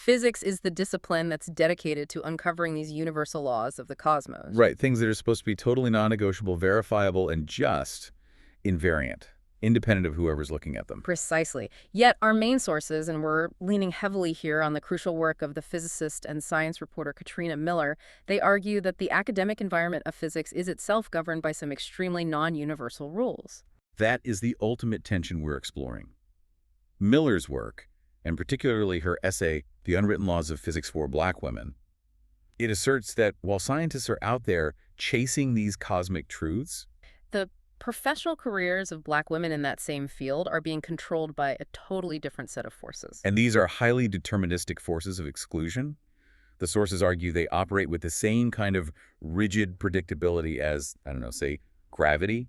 Physics is the discipline that's dedicated to uncovering these universal laws of the cosmos. Right, things that are supposed to be totally non-negotiable, verifiable, and just invariant, independent of whoever's looking at them. Precisely. Yet our main sources, and we're leaning heavily here on the crucial work of the physicist and science reporter Katrina Miller, they argue that the academic environment of physics is itself governed by some extremely non-universal rules. That is the ultimate tension we're exploring. Miller's work, and particularly her essay, The Unwritten Laws of Physics for Black Women, it asserts that while scientists are out there chasing these cosmic truths, The professional careers of Black women in that same field are being controlled by a totally different set of forces. and these are highly deterministic forces of exclusion, the sources argue they operate with the same kind of rigid predictability as, I don't know, say, gravity,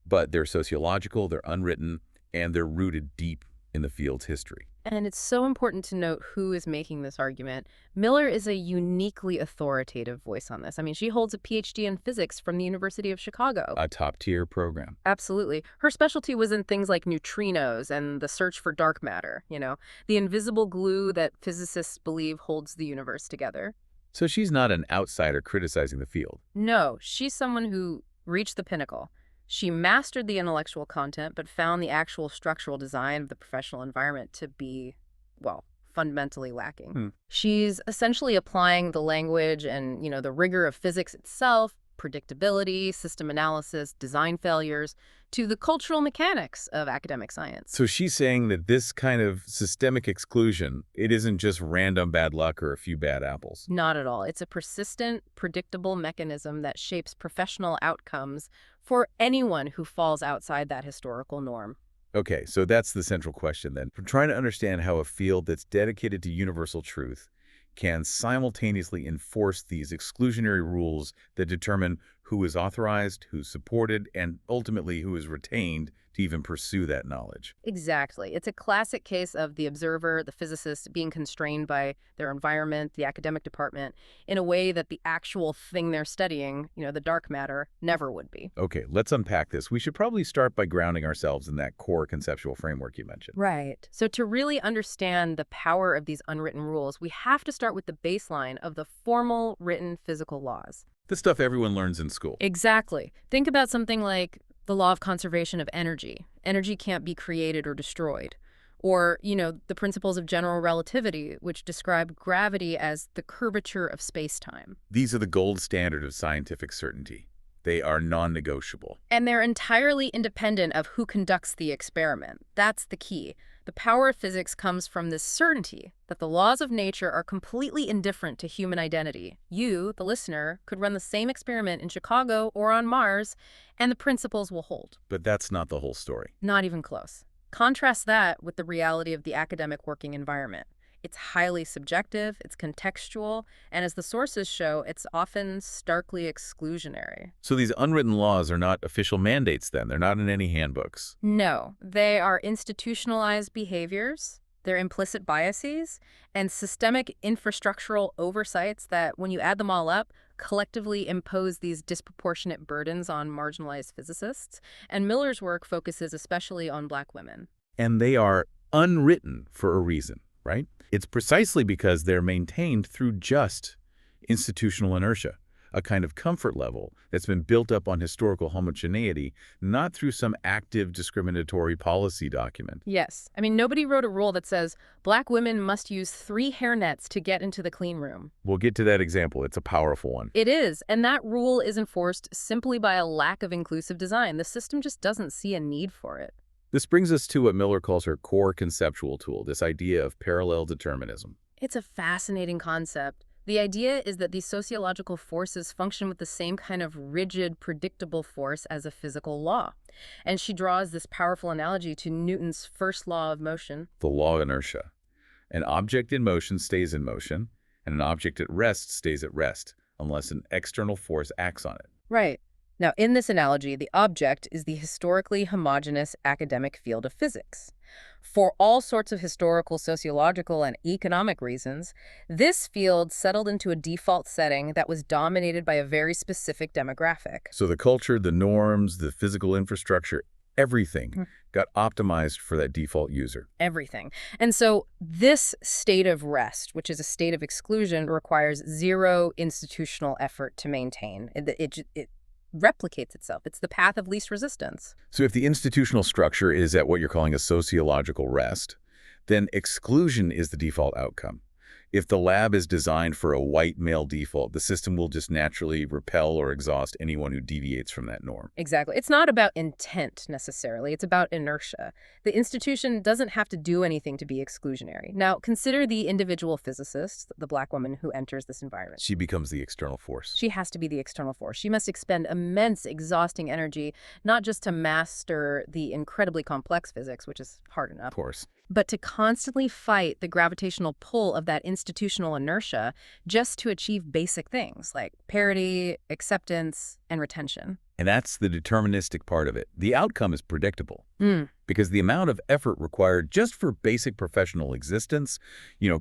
but they're sociological, they're unwritten, and they're rooted deep in the field's history. And it's so important to note who is making this argument. Miller is a uniquely authoritative voice on this. I mean, she holds a PhD in physics from the University of Chicago. A top-tier program. Absolutely. Her specialty was in things like neutrinos and the search for dark matter, the invisible glue that physicists believe holds the universe together. So she's not an outsider criticizing the field. No, she's someone who reached the pinnacle. She mastered the intellectual content, but found the actual structural design of the professional environment to be, well, fundamentally lacking. She's essentially applying the language and, the rigor of physics itself, predictability, system analysis, design failures, to the cultural mechanics of academic science. So she's saying that this kind of systemic exclusion, it isn't just random bad luck or a few bad apples. Not at all. It's a persistent, predictable mechanism that shapes professional outcomes for anyone who falls outside that historical norm. Okay, so that's the central question then. We're trying to understand how a field that's dedicated to universal truth can simultaneously enforce these exclusionary rules that determine who is authorized, who's supported, and ultimately who is retained to even pursue that knowledge. Exactly. It's a classic case of the observer, the physicist, being constrained by their environment, the academic department, in a way that the actual thing they're studying, the dark matter, never would be. Okay, let's unpack this. We should probably start by grounding ourselves in that core conceptual framework you mentioned. Right. So to really understand the power of these unwritten rules, we have to start with the baseline of the formal written physical laws. The stuff everyone learns in school. Exactly. Think about something like the law of conservation of energy. Energy can't be created or destroyed. Or, the principles of general relativity, which describe gravity as the curvature of space-time. These are the gold standard of scientific certainty. They are non-negotiable. And they're entirely independent of who conducts the experiment. That's the key. The power of physics comes from this certainty that the laws of nature are completely indifferent to human identity. You, the listener, could run the same experiment in Chicago or on Mars, and the principles will hold. But that's not the whole story. Not even close. Contrast that with the reality of the academic working environment. It's highly subjective, it's contextual, and as the sources show, it's often starkly exclusionary. So these unwritten laws are not official mandates then? They're not in any handbooks? No, they are institutionalized behaviors, they're implicit biases, and systemic infrastructural oversights that, when you add them all up, collectively impose these disproportionate burdens on marginalized physicists. And Miller's work focuses especially on Black women. And they are unwritten for a reason, right? It's precisely because they're maintained through just institutional inertia, a kind of comfort level that's been built up on historical homogeneity, not through some active discriminatory policy document. Yes. I mean, nobody wrote a rule that says Black women must use 3 hairnets to get into the clean room. We'll get to that example. It's a powerful one. It is, and that rule is enforced simply by a lack of inclusive design. The system just doesn't see a need for it. This brings us to what Miller calls her core conceptual tool, this idea of parallel determinism. It's a fascinating concept. The idea is that these sociological forces function with the same kind of rigid, predictable force as a physical law. And she draws this powerful analogy to Newton's first law of motion. The law of inertia. An object in motion stays in motion, and an object at rest stays at rest, unless an external force acts on it. Right. Now, in this analogy, the object is the historically homogeneous academic field of physics. For all sorts of historical, sociological, and economic reasons, this field settled into a default setting that was dominated by a very specific demographic. So the culture, the norms, the physical infrastructure, everything got optimized for that default user. Everything. And so this state of rest, which is a state of exclusion, requires zero institutional effort to maintain. It replicates itself. It's the path of least resistance. So if the institutional structure is at what you're calling a sociological rest, then exclusion is the default outcome. If the lab is designed for a white male default, the system will just naturally repel or exhaust anyone who deviates from that norm. Exactly. It's not about intent necessarily. It's about inertia. The institution doesn't have to do anything to be exclusionary. Now, consider the individual physicist, the Black woman who enters this environment. She becomes the external force. She has to be the external force. She must expend immense, exhausting energy, not just to master the incredibly complex physics, which is hard enough. Of course. But to constantly fight the gravitational pull of that institutional inertia just to achieve basic things like parity, acceptance, and retention. And that's the deterministic part of it. The outcome is predictable. Because the amount of effort required just for basic professional existence,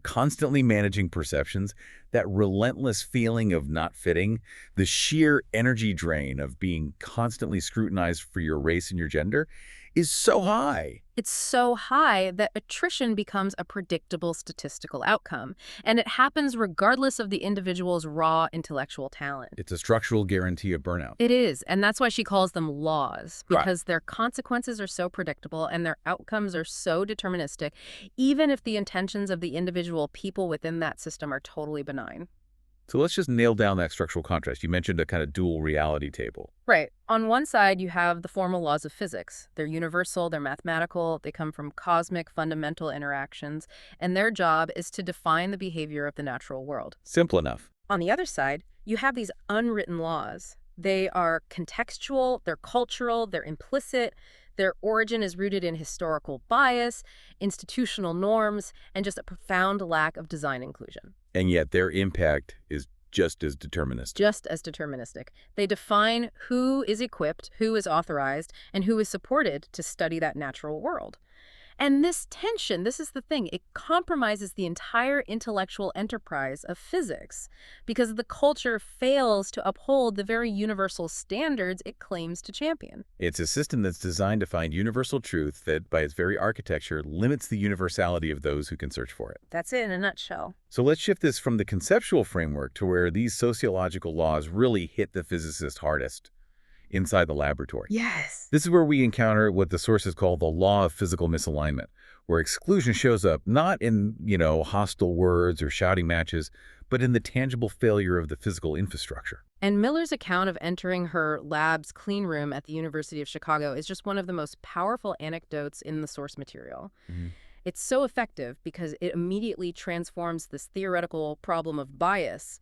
constantly managing perceptions, that relentless feeling of not fitting, the sheer energy drain of being constantly scrutinized for your race and your gender is so high. It's so high that attrition becomes a predictable statistical outcome, and it happens regardless of the individual's raw intellectual talent. It's a structural guarantee of burnout. It is, and that's why she calls them laws, because their consequences are so predictable and their outcomes are so deterministic, even if the intentions of the individual people within that system are totally benign. So let's just nail down that structural contrast. You mentioned a kind of dual reality table. Right. On one side, you have the formal laws of physics. They're universal, they're mathematical, they come from cosmic fundamental interactions, and their job is to define the behavior of the natural world. Simple enough. On the other side, you have these unwritten laws. They are contextual, they're cultural, they're implicit. Their origin is rooted in historical bias, institutional norms, and just a profound lack of design inclusion. And yet their impact is just as deterministic. Just as deterministic. They define who is equipped, who is authorized, and who is supported to study that natural world. And this tension, this is the thing, it compromises the entire intellectual enterprise of physics because the culture fails to uphold the very universal standards it claims to champion. It's a system that's designed to find universal truth that, by its very architecture, limits the universality of those who can search for it. That's it in a nutshell. So let's shift this from the conceptual framework to where these sociological laws really hit the physicist hardest. Inside the laboratory. Yes. This is where we encounter what the sources call the law of physical misalignment, where exclusion shows up not in, hostile words or shouting matches, but in the tangible failure of the physical infrastructure. And Miller's account of entering her lab's clean room at the University of Chicago is just one of the most powerful anecdotes in the source material. It's so effective because it immediately transforms this theoretical problem of bias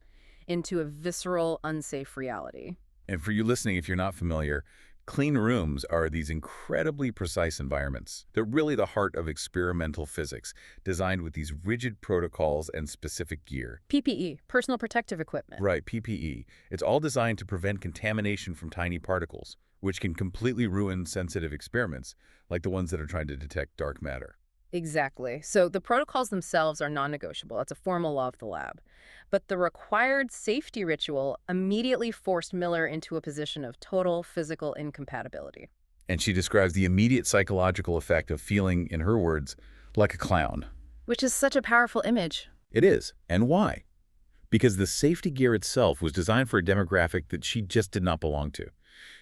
into a visceral, unsafe reality. And for you listening, if you're not familiar, clean rooms are these incredibly precise environments. They're really the heart of experimental physics, designed with these rigid protocols and specific gear. PPE, personal protective equipment. Right, PPE. It's all designed to prevent contamination from tiny particles, which can completely ruin sensitive experiments, like the ones that are trying to detect dark matter. Exactly. So the protocols themselves are non-negotiable. It's a formal law of the lab. But the required safety ritual immediately forced Miller into a position of total physical incompatibility. And she describes the immediate psychological effect of feeling, in her words, like a clown. Which is such a powerful image. It is. And why? Because the safety gear itself was designed for a demographic that she just did not belong to.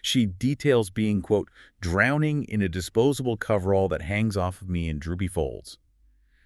She details being, quote, drowning in a disposable coverall that hangs off of me in droopy folds.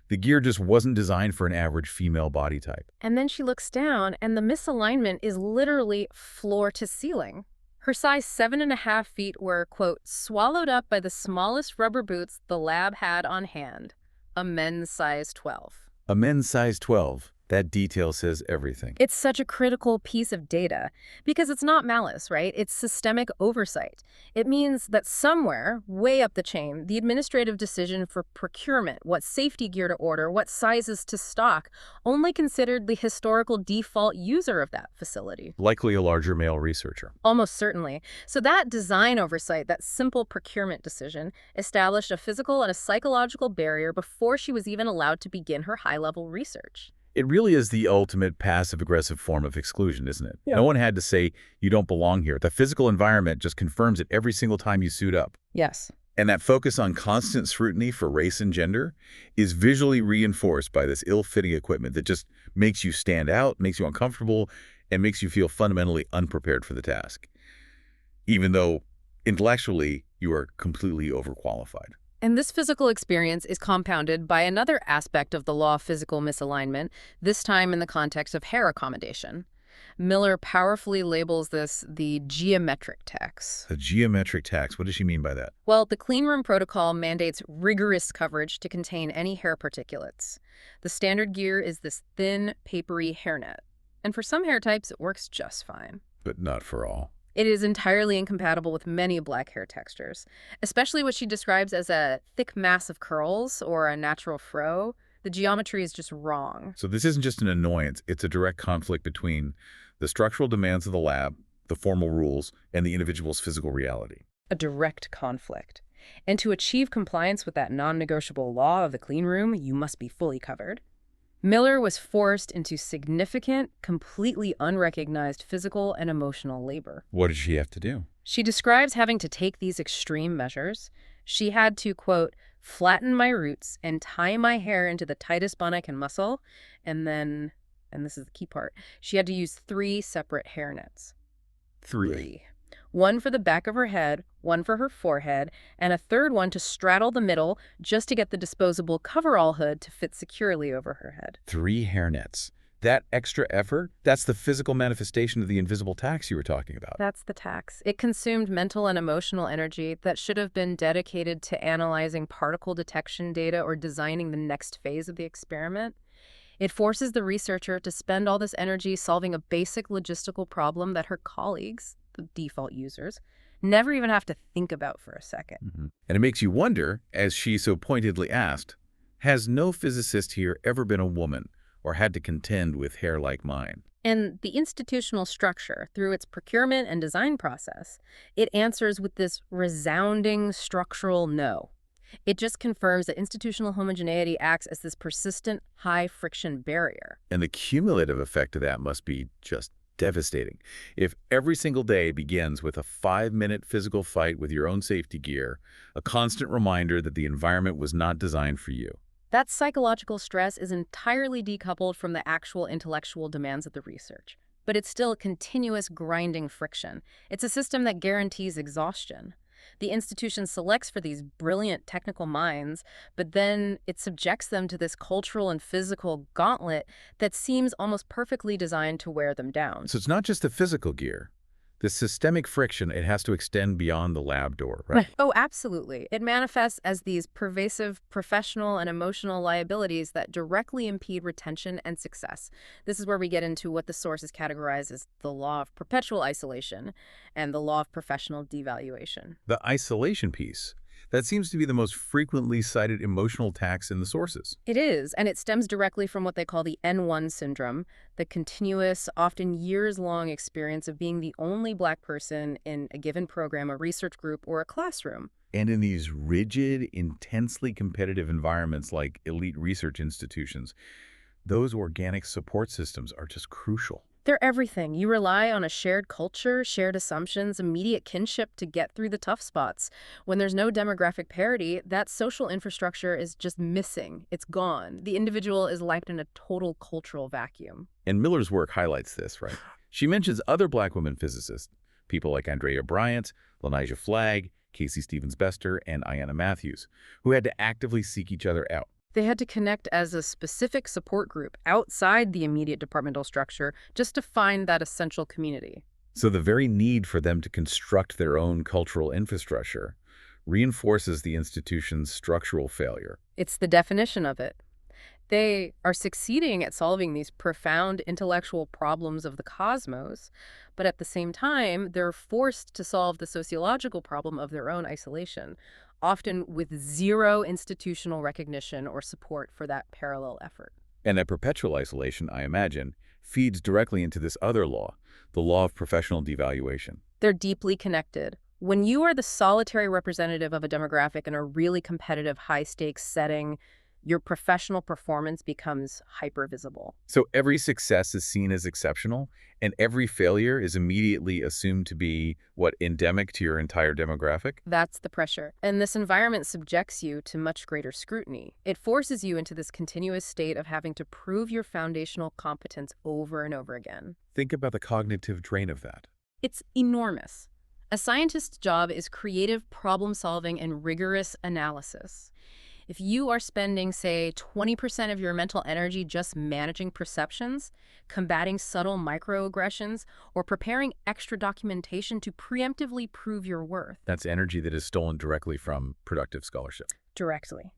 The gear just wasn't designed for an average female body type. And then she looks down, and the misalignment is literally floor to ceiling. Her size 7.5 feet were, quote, swallowed up by the smallest rubber boots the lab had on hand, a men's size 12. A men's size 12. That detail says everything. It's such a critical piece of data because it's not malice, right? It's systemic oversight. It means that somewhere, way up the chain, the administrative decision for procurement, what safety gear to order, what sizes to stock, only considered the historical default user of that facility. Likely a larger male researcher. Almost certainly. So that design oversight, that simple procurement decision, established a physical and a psychological barrier before she was even allowed to begin her high-level research. It really is the ultimate passive-aggressive form of exclusion, isn't it? Yeah. No one had to say, you don't belong here. The physical environment just confirms it every single time you suit up. Yes. And that focus on constant scrutiny for race and gender is visually reinforced by this ill-fitting equipment that just makes you stand out, makes you uncomfortable, and makes you feel fundamentally unprepared for the task, even though intellectually you are completely overqualified. And this physical experience is compounded by another aspect of the law of physical misalignment, this time in the context of hair accommodation. Miller powerfully labels this the geometric tax. The geometric tax, what does she mean by that? Well, the cleanroom protocol mandates rigorous coverage to contain any hair particulates. The standard gear is this thin, papery hairnet. And for some hair types, it works just fine. But not for all. It is entirely incompatible with many black hair textures, especially what she describes as a thick mass of curls or a natural fro. The geometry is just wrong. So this isn't just an annoyance, it's a direct conflict between the structural demands of the lab, the formal rules, and the individual's physical reality. A direct conflict. And to achieve compliance with that non-negotiable law of the clean room, you must be fully covered. Miller was forced into significant, completely unrecognized physical and emotional labor. What did she have to do? She describes having to take these extreme measures. She had to, quote, flatten my roots and tie my hair into the tightest bun I can muscle, and then, and this is the key part, she had to use 3 separate hair nets. 3. One for the back of her head, one for her forehead, and a third one to straddle the middle just to get the disposable coverall hood to fit securely over her head. 3 hairnets. That extra effort, that's the physical manifestation of the invisible tax you were talking about. That's the tax. It consumed mental and emotional energy that should have been dedicated to analyzing particle detection data or designing the next phase of the experiment. It forces the researcher to spend all this energy solving a basic logistical problem that her colleagues, the default users, never even have to think about for a second. And it makes you wonder, as she so pointedly asked, has no physicist here ever been a woman or had to contend with hair like mine? And the institutional structure, through its procurement and design process, it answers with this resounding structural no. It just confirms that institutional homogeneity acts as this persistent, high-friction barrier. And the cumulative effect of that must be just devastating. If every single day begins with a 5-minute physical fight with your own safety gear, a constant reminder that the environment was not designed for you. That psychological stress is entirely decoupled from the actual intellectual demands of the research. But it's still a continuous grinding friction. It's a system that guarantees exhaustion. The institution selects for these brilliant technical minds, but then it subjects them to this cultural and physical gauntlet that seems almost perfectly designed to wear them down. So it's not just the physical gear. The systemic friction, it has to extend beyond the lab door, right? Oh, absolutely. It manifests as these pervasive professional and emotional liabilities that directly impede retention and success. This is where we get into what the sources categorize as the law of perpetual isolation and the law of professional devaluation. The isolation piece. That seems to be the most frequently cited emotional tax in the sources. It is, and it stems directly from what they call the N1 syndrome, the continuous, often years-long experience of being the only Black person in a given program, a research group, or a classroom. And in these rigid, intensely competitive environments like elite research institutions, those organic support systems are just crucial. They're everything. You rely on a shared culture, shared assumptions, immediate kinship to get through the tough spots. When there's no demographic parity, that social infrastructure is just missing. It's gone. The individual is left in a total cultural vacuum. And Miller's work highlights this, right? She mentions other Black women physicists, people like Andrea Bryant, Lanijah Flagg, Casey Stevens-Bester, and Ayanna Matthews, who had to actively seek each other out. They had to connect as a specific support group outside the immediate departmental structure just to find that essential community. So the very need for them to construct their own cultural infrastructure reinforces the institution's structural failure. It's the definition of it. They are succeeding at solving these profound intellectual problems of the cosmos, but at the same time, they're forced to solve the sociological problem of their own isolation, often with zero institutional recognition or support for that parallel effort. And that perpetual isolation, I imagine, feeds directly into this other law, the law of professional devaluation. They're deeply connected. When you are the solitary representative of a demographic in a really competitive, high-stakes setting, Your professional performance becomes hypervisible. So every success is seen as exceptional, and every failure is immediately assumed to be, what, endemic to your entire demographic? That's the pressure. And this environment subjects you to much greater scrutiny. It forces you into this continuous state of having to prove your foundational competence over and over again. Think about the cognitive drain of that. It's enormous. A scientist's job is creative problem solving and rigorous analysis. If you are spending, say, 20% of your mental energy just managing perceptions, combating subtle microaggressions, or preparing extra documentation to preemptively prove your worth. That's energy that is stolen directly from productive scholarship. Directly.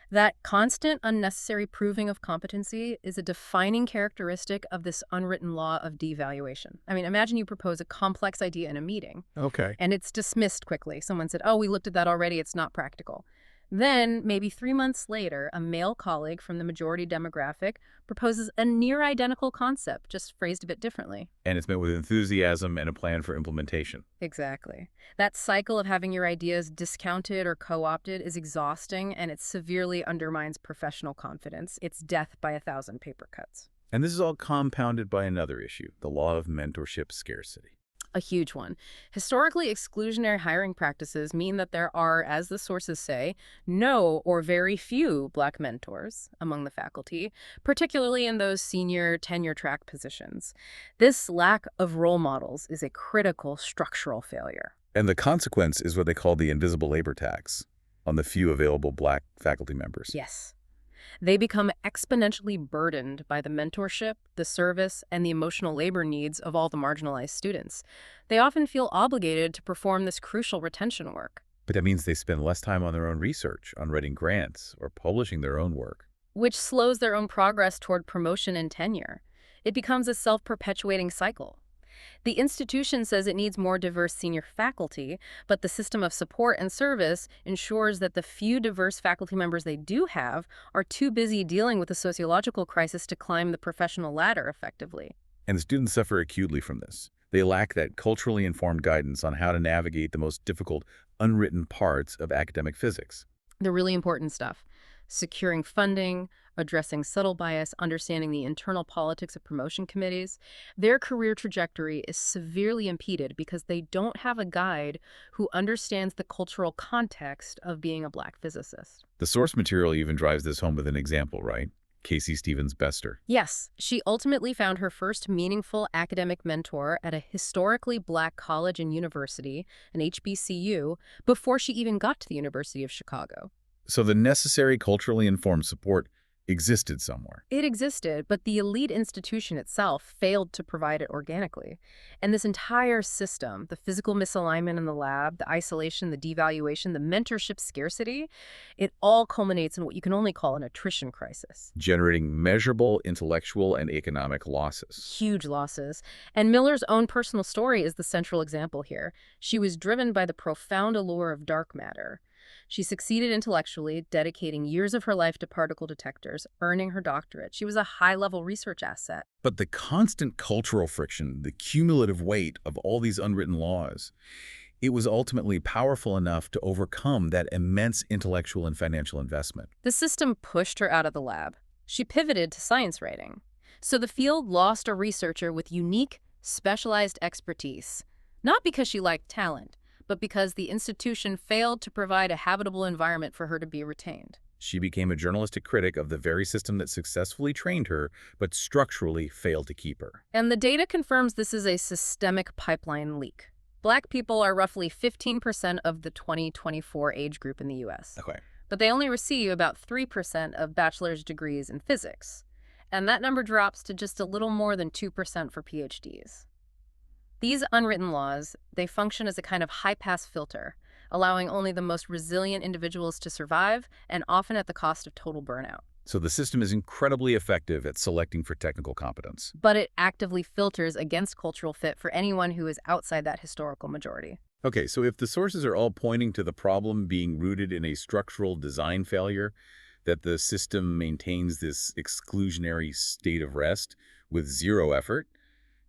That constant, unnecessary proving of competency is a defining characteristic of this unwritten law of devaluation. I mean, imagine you propose a complex idea in a meeting, Okay. and it's dismissed quickly. Someone said, oh, we looked at that already, it's not practical. Then, maybe 3 months later, a male colleague from the majority demographic proposes a near-identical concept, just phrased a bit differently. And it's met with enthusiasm and a plan for implementation. Exactly. That cycle of having your ideas discounted or co-opted is exhausting, and it severely undermines professional confidence. It's death by 1,000 paper cuts. And this is all compounded by another issue, the law of mentorship scarcity. A huge one. Historically, exclusionary hiring practices mean that there are, as the sources say, no or very few Black mentors among the faculty, particularly in those senior tenure-track positions. This lack of role models is a critical structural failure. And the consequence is what they call the invisible labor tax on the few available Black faculty members. Yes. They become exponentially burdened by the mentorship, the service, and the emotional labor needs of all the marginalized students. They often feel obligated to perform this crucial retention work, But that means they spend less time on their own research, on writing grants, or publishing their own work. which slows their own progress toward promotion and tenure. It becomes a self-perpetuating cycle. The institution says it needs more diverse senior faculty, but the system of support and service ensures that the few diverse faculty members they do have are too busy dealing with the sociological crisis to climb the professional ladder effectively. And the students suffer acutely from this. They lack that culturally informed guidance on how to navigate the most difficult, unwritten parts of academic physics. The really important stuff: securing funding, addressing subtle bias, understanding the internal politics of promotion committees. Their career trajectory is severely impeded because they don't have a guide who understands the cultural context of being a Black physicist. The source material even drives this home with an example, right? Casey Stevens Bester. Yes, she ultimately found her first meaningful academic mentor at a historically Black college and university, an HBCU, before she even got to the University of Chicago. So the necessary culturally informed support existed somewhere. It existed, but the elite institution itself failed to provide it organically. And this entire system, the physical misalignment in the lab, the isolation, the devaluation, the mentorship scarcity, it all culminates in what you can only call an attrition crisis. Generating measurable intellectual and economic losses. Huge losses. And Miller's own personal story is the central example here. She was driven by the profound allure of dark matter. She succeeded intellectually, dedicating years of her life to particle detectors, earning her doctorate. She was a high-level research asset. But the constant cultural friction, the cumulative weight of all these unwritten laws, it was ultimately powerful enough to overcome that immense intellectual and financial investment. The system pushed her out of the lab. She pivoted to science writing. So the field lost a researcher with unique, specialized expertise, not because she lacked talent, but because the institution failed to provide a habitable environment for her to be retained. She became a journalistic critic of the very system that successfully trained her, but structurally failed to keep her. And the data confirms this is a systemic pipeline leak. Black people are roughly 15% of the 2024 age group in the U.S. Okay. But they only receive about 3% of bachelor's degrees in physics. And that number drops to just a little more than 2% for PhDs. These unwritten laws, they function as a kind of high-pass filter, allowing only the most resilient individuals to survive, and often at the cost of total burnout. So the system is incredibly effective at selecting for technical competence. But it actively filters against cultural fit for anyone who is outside that historical majority. Okay, so if the sources are all pointing to the problem being rooted in a structural design failure, that the system maintains this exclusionary state of rest with zero effort,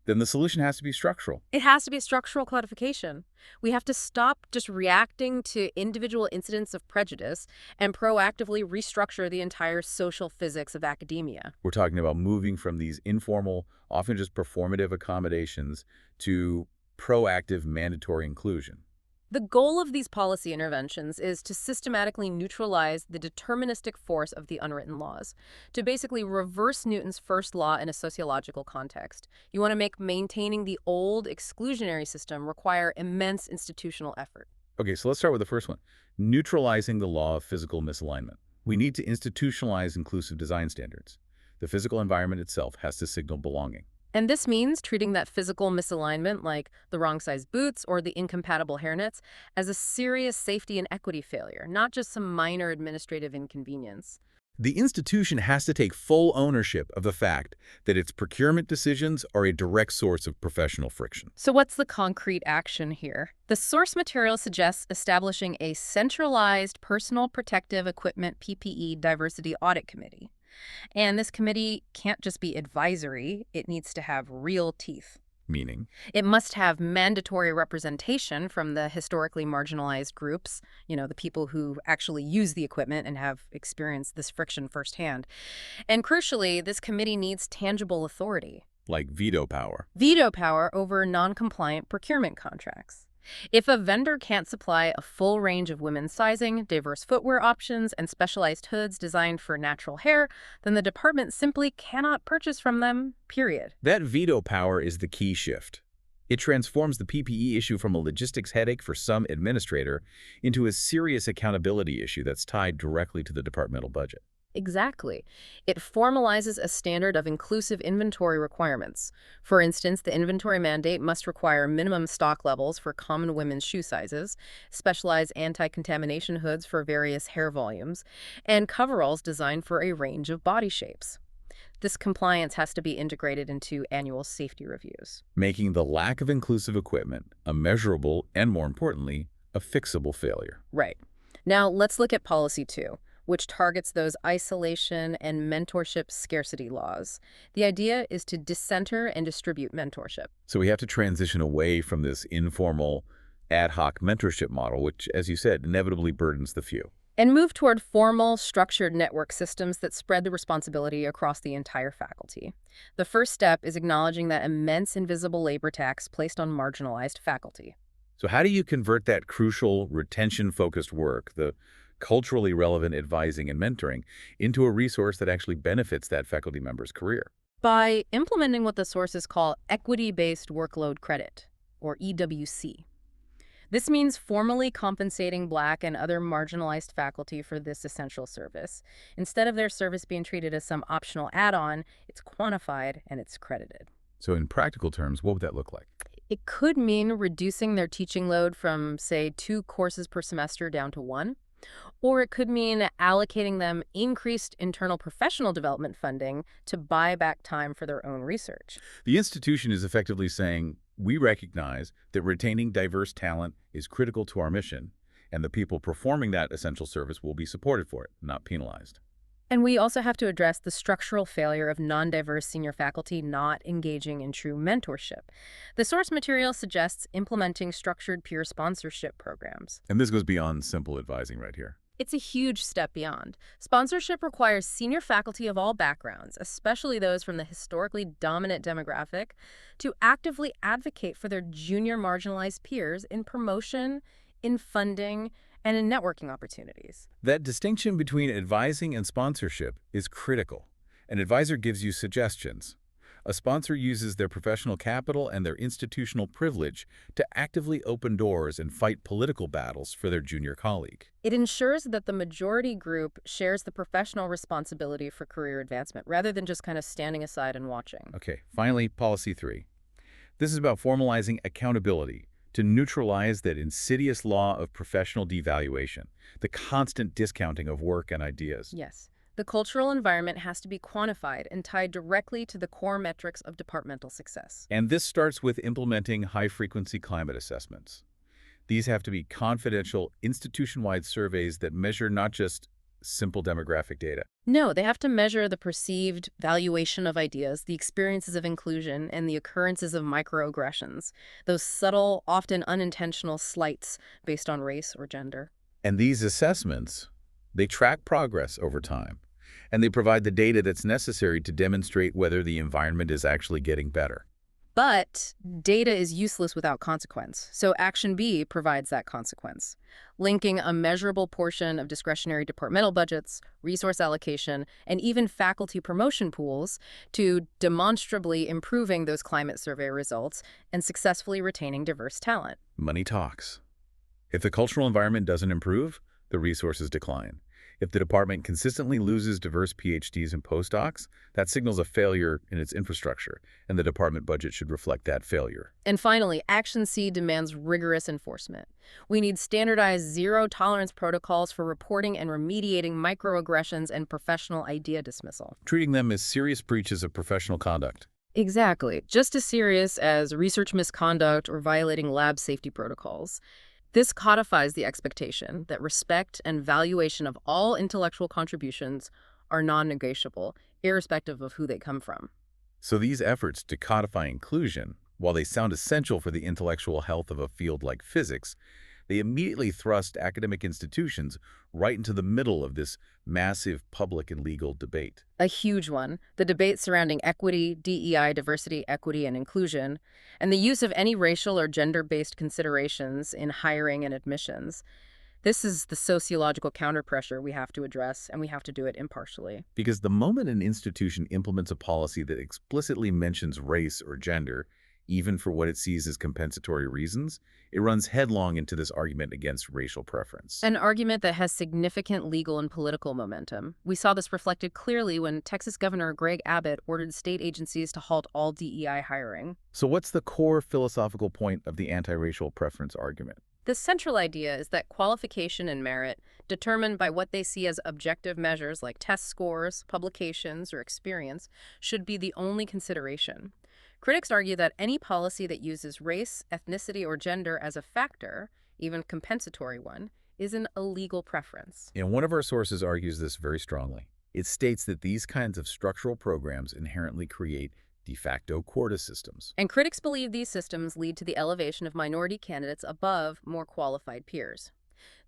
Then the solution has to be structural. It has to be a structural codification. We have to stop just reacting to individual incidents of prejudice and proactively restructure the entire social physics of academia. We're talking about moving from these informal, often just performative accommodations to proactive mandatory inclusion. The goal of these policy interventions is to systematically neutralize the deterministic force of the unwritten laws, to basically reverse Newton's first law in a sociological context. You want to make maintaining the old exclusionary system require immense institutional effort. Okay, so let's start with the first one. Neutralizing the law of physical misalignment. We need to institutionalize inclusive design standards. The physical environment itself has to signal belonging. And this means treating that physical misalignment, like the wrong size boots or the incompatible hairnets, as a serious safety and equity failure, not just some minor administrative inconvenience. The institution has to take full ownership of the fact that its procurement decisions are a direct source of professional friction. So what's the concrete action here? The source material suggests establishing a centralized personal protective equipment PPE diversity audit committee. And this committee can't just be advisory, it needs to have real teeth. Meaning? It must have mandatory representation from the historically marginalized groups, the people who actually use the equipment and have experienced this friction firsthand. And crucially, this committee needs tangible authority. Like veto power. Veto power over non-compliant procurement contracts. If a vendor can't supply a full range of women's sizing, diverse footwear options, and specialized hoods designed for natural hair, then the department simply cannot purchase from them, period. That veto power is the key shift. It transforms the PPE issue from a logistics headache for some administrator into a serious accountability issue that's tied directly to the departmental budget. Exactly. It formalizes a standard of inclusive inventory requirements. For instance, the inventory mandate must require minimum stock levels for common women's shoe sizes, specialized anti-contamination hoods for various hair volumes, and coveralls designed for a range of body shapes. This compliance has to be integrated into annual safety reviews. Making the lack of inclusive equipment a measurable and, more importantly, a fixable failure. Right. Now, let's look at Policy 2. Which targets those isolation and mentorship scarcity laws. The idea is to decenter and distribute mentorship. So we have to transition away from this informal, ad hoc mentorship model, which, as you said, inevitably burdens the few. And move toward formal, structured network systems that spread the responsibility across the entire faculty. The first step is acknowledging that immense invisible labor tax placed on marginalized faculty. So how do you convert that crucial, retention-focused work, the culturally relevant advising and mentoring, into a resource that actually benefits that faculty member's career? By implementing what the sources call equity-based workload credit, or EWC. This means formally compensating Black and other marginalized faculty for this essential service. Instead of their service being treated as some optional add-on, it's quantified and it's credited. So in practical terms, what would that look like? It could mean reducing their teaching load from, say, 2 courses per semester down to 1. Or it could mean allocating them increased internal professional development funding to buy back time for their own research. The institution is effectively saying, we recognize that retaining diverse talent is critical to our mission, and the people performing that essential service will be supported for it, not penalized. And we also have to address the structural failure of non-diverse senior faculty not engaging in true mentorship. The source material suggests implementing structured peer sponsorship programs. And this goes beyond simple advising right here. It's a huge step beyond. Sponsorship requires senior faculty of all backgrounds, especially those from the historically dominant demographic, to actively advocate for their junior marginalized peers in promotion, in funding, and in networking opportunities. That distinction between advising and sponsorship is critical. An advisor gives you suggestions. A sponsor uses their professional capital and their institutional privilege to actively open doors and fight political battles for their junior colleague. It ensures that the majority group shares the professional responsibility for career advancement, rather than just kind of standing aside and watching. Okay, finally, Policy 3. This is about formalizing accountability to neutralize that insidious law of professional devaluation, the constant discounting of work and ideas. Yes. The cultural environment has to be quantified and tied directly to the core metrics of departmental success. And this starts with implementing high-frequency climate assessments. These have to be confidential, institution-wide surveys that measure not just simple demographic data. No, they have to measure the perceived valuation of ideas, the experiences of inclusion, and the occurrences of microaggressions, those subtle, often unintentional slights based on race or gender. And these assessments, they track progress over time, and they provide the data that's necessary to demonstrate whether the environment is actually getting better. But data is useless without consequence, so Action B provides that consequence, linking a measurable portion of discretionary departmental budgets, resource allocation, and even faculty promotion pools to demonstrably improving those climate survey results and successfully retaining diverse talent. Money talks. If the cultural environment doesn't improve, the resources decline. If the department consistently loses diverse PhDs and postdocs, that signals a failure in its infrastructure, and the department budget should reflect that failure. And finally, Action C demands rigorous enforcement. We need standardized zero-tolerance protocols for reporting and remediating microaggressions and professional idea dismissal. Treating them as serious breaches of professional conduct. Exactly. Just as serious as research misconduct or violating lab safety protocols. This codifies the expectation that respect and valuation of all intellectual contributions are non-negotiable, irrespective of who they come from. So these efforts to codify inclusion, while they sound essential for the intellectual health of a field like physics, they immediately thrust academic institutions right into the middle of this massive public and legal debate. A huge one, the debate surrounding equity, DEI, diversity, equity, and inclusion, and the use of any racial or gender-based considerations in hiring and admissions. This is the sociological counterpressure we have to address, and we have to do it impartially. Because the moment an institution implements a policy that explicitly mentions race or gender, even for what it sees as compensatory reasons, it runs headlong into this argument against racial preference. An argument that has significant legal and political momentum. We saw this reflected clearly when Texas Governor Greg Abbott ordered state agencies to halt all DEI hiring. So what's the core philosophical point of the anti-racial preference argument? The central idea is that qualification and merit, determined by what they see as objective measures like test scores, publications, or experience, should be the only consideration. Critics argue that any policy that uses race, ethnicity, or gender as a factor, even compensatory one, is an illegal preference. And one of our sources argues this very strongly. It states that these kinds of structural programs inherently create de facto quota systems. And critics believe these systems lead to the elevation of minority candidates above more qualified peers.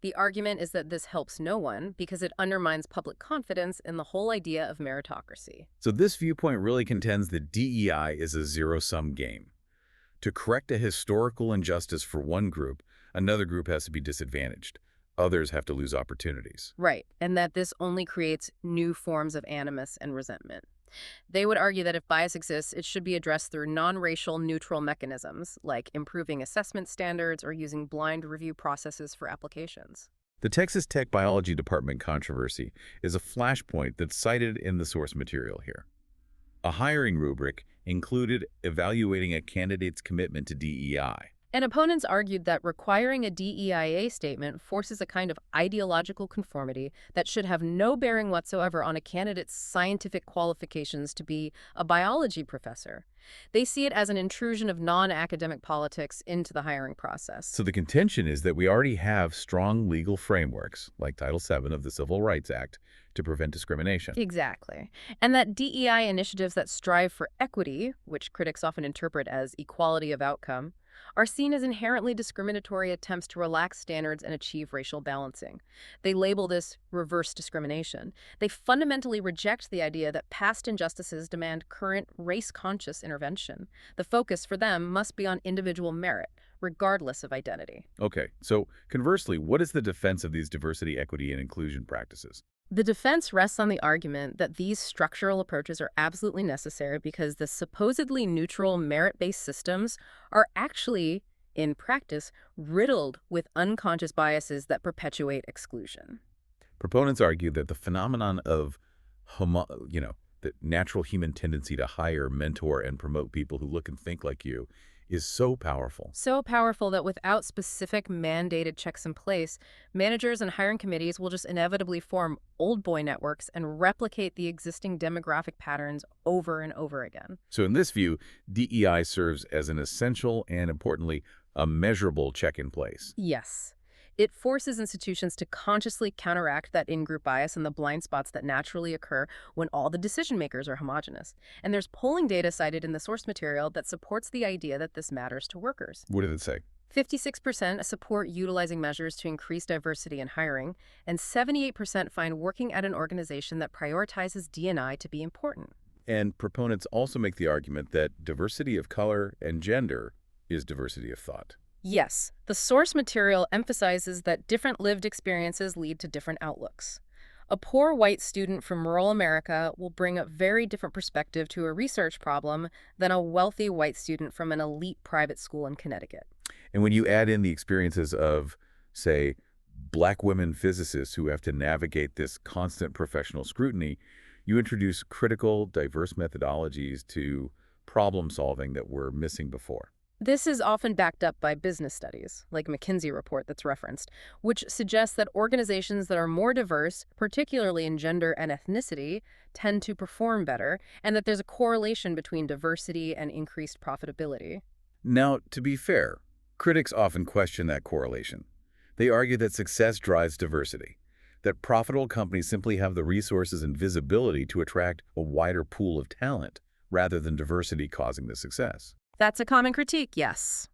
The argument is that this helps no one because it undermines public confidence in the whole idea of meritocracy. So this viewpoint really contends that DEI is a zero-sum game. To correct a historical injustice for one group, another group has to be disadvantaged. Others have to lose opportunities. Right, and that this only creates new forms of animus and resentment. They would argue that if bias exists, it should be addressed through non-racial neutral mechanisms, like improving assessment standards or using blind review processes for applications. The Texas Tech Biology Department controversy is a flashpoint that's cited in the source material here. A hiring rubric included evaluating a candidate's commitment to DEI. And opponents argued that requiring a DEIA statement forces a kind of ideological conformity that should have no bearing whatsoever on a candidate's scientific qualifications to be a biology professor. They see it as an intrusion of non-academic politics into the hiring process. So the contention is that we already have strong legal frameworks, like Title VII of the Civil Rights Act, to prevent discrimination. Exactly. And that DEI initiatives that strive for equity, which critics often interpret as equality of outcome, are seen as inherently discriminatory attempts to relax standards and achieve racial balancing. They label this reverse discrimination. They fundamentally reject the idea that past injustices demand current race-conscious intervention. The focus for them must be on individual merit, regardless of identity. Okay, so conversely, what is the defense of these diversity, equity, and inclusion practices? The defense rests on the argument that these structural approaches are absolutely necessary because the supposedly neutral merit-based systems are actually, in practice, riddled with unconscious biases that perpetuate exclusion. Proponents argue that the phenomenon of the natural human tendency to hire, mentor, and promote people who look and think like you is so powerful. So powerful that without specific mandated checks in place, managers and hiring committees will just inevitably form old boy networks and replicate the existing demographic patterns over and over again. So in this view, DEI serves as an essential and, importantly, a measurable check in place. Yes. It forces institutions to consciously counteract that in-group bias and the blind spots that naturally occur when all the decision makers are homogenous. And there's polling data cited in the source material that supports the idea that this matters to workers. What did it say? 56% support utilizing measures to increase diversity in hiring, and 78% find working at an organization that prioritizes D&I to be important. And proponents also make the argument that diversity of color and gender is diversity of thought. Yes, the source material emphasizes that different lived experiences lead to different outlooks. A poor white student from rural America will bring a very different perspective to a research problem than a wealthy white student from an elite private school in Connecticut. And when you add in the experiences of, say, Black women physicists who have to navigate this constant professional scrutiny, you introduce critical, diverse methodologies to problem solving that were missing before. This is often backed up by business studies, like McKinsey report that's referenced, which suggests that organizations that are more diverse, particularly in gender and ethnicity, tend to perform better, and that there's a correlation between diversity and increased profitability. Now, to be fair, critics often question that correlation. They argue that success drives diversity, that profitable companies simply have the resources and visibility to attract a wider pool of talent, rather than diversity causing the success. That's a common critique, yes.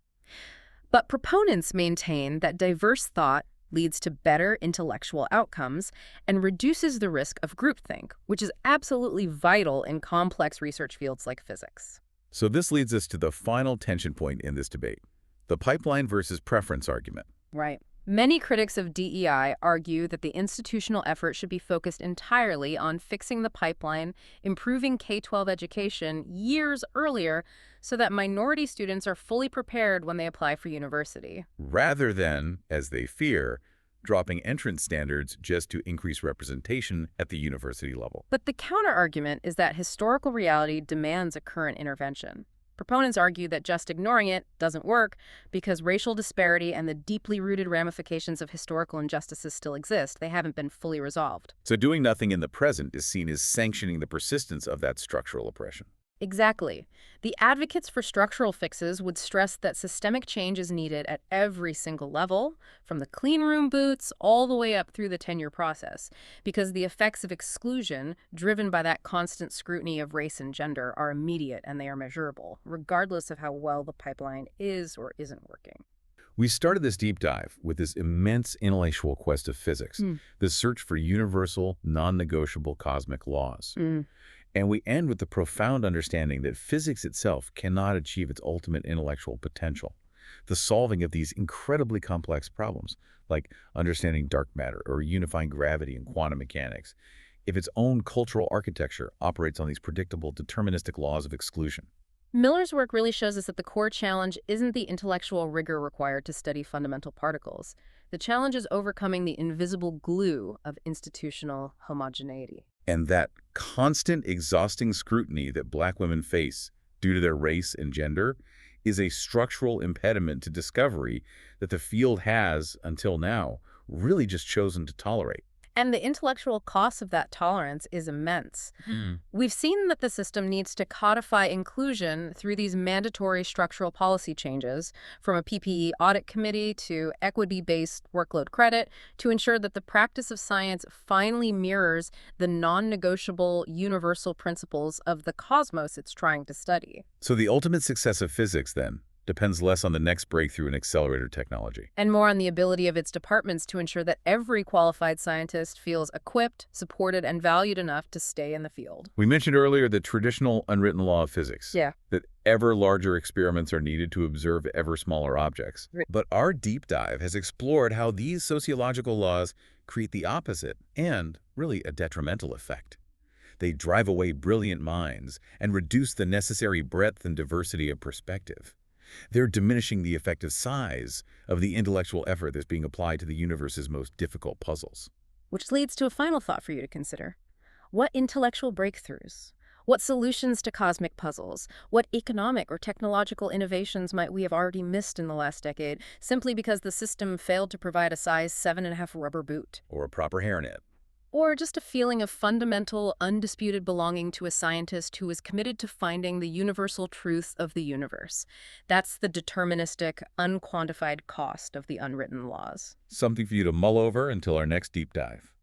But proponents maintain that diverse thought leads to better intellectual outcomes and reduces the risk of groupthink, which is absolutely vital in complex research fields like physics. So this leads us to the final tension point in this debate, the pipeline versus preference argument. Right. Many critics of DEI argue that the institutional effort should be focused entirely on fixing the pipeline, improving K-12 education years earlier so that minority students are fully prepared when they apply for university. Rather than, as they fear, dropping entrance standards just to increase representation at the university level. But the counter-argument is that historical reality demands a current intervention. Proponents argue that just ignoring it doesn't work because racial disparity and the deeply rooted ramifications of historical injustices still exist. They haven't been fully resolved. So doing nothing in the present is seen as sanctioning the persistence of that structural oppression. Exactly. The advocates for structural fixes would stress that systemic change is needed at every single level, from the clean room boots all the way up through the tenure process, because the effects of exclusion, driven by that constant scrutiny of race and gender, are immediate and they are measurable, regardless of how well the pipeline is or isn't working. We started this deep dive with this immense intellectual quest of physics, the search for universal, non-negotiable cosmic laws. And we end with the profound understanding that physics itself cannot achieve its ultimate intellectual potential. The solving of these incredibly complex problems, like understanding dark matter or unifying gravity and quantum mechanics, if its own cultural architecture operates on these predictable, deterministic laws of exclusion. Miller's work really shows us that the core challenge isn't the intellectual rigor required to study fundamental particles. The challenge is overcoming the invisible glue of institutional homogeneity. And that constant, exhausting scrutiny that Black women face due to their race and gender is a structural impediment to discovery that the field has, until now, really just chosen to tolerate. And the intellectual cost of that tolerance is immense. We've seen that the system needs to codify inclusion through these mandatory structural policy changes, from a PPE audit committee to equity-based workload credit, to ensure that the practice of science finally mirrors the non-negotiable universal principles of the cosmos it's trying to study. So the ultimate success of physics, then, depends less on the next breakthrough in accelerator technology. And more on the ability of its departments to ensure that every qualified scientist feels equipped, supported, and valued enough to stay in the field. We mentioned earlier the traditional unwritten law of physics. Yeah. That ever larger experiments are needed to observe ever smaller objects. Right. But our deep dive has explored how these sociological laws create the opposite and, really, a detrimental effect. They drive away brilliant minds and reduce the necessary breadth and diversity of perspective. They're diminishing the effective size of the intellectual effort that's being applied to the universe's most difficult puzzles. Which leads to a final thought for you to consider. What intellectual breakthroughs? What solutions to cosmic puzzles? What economic or technological innovations might we have already missed in the last decade simply because the system failed to provide a size 7.5 rubber boot? Or a proper hairnet. Or just a feeling of fundamental, undisputed belonging to a scientist who is committed to finding the universal truth of the universe. That's the deterministic, unquantified cost of the unwritten laws. Something for you to mull over until our next deep dive.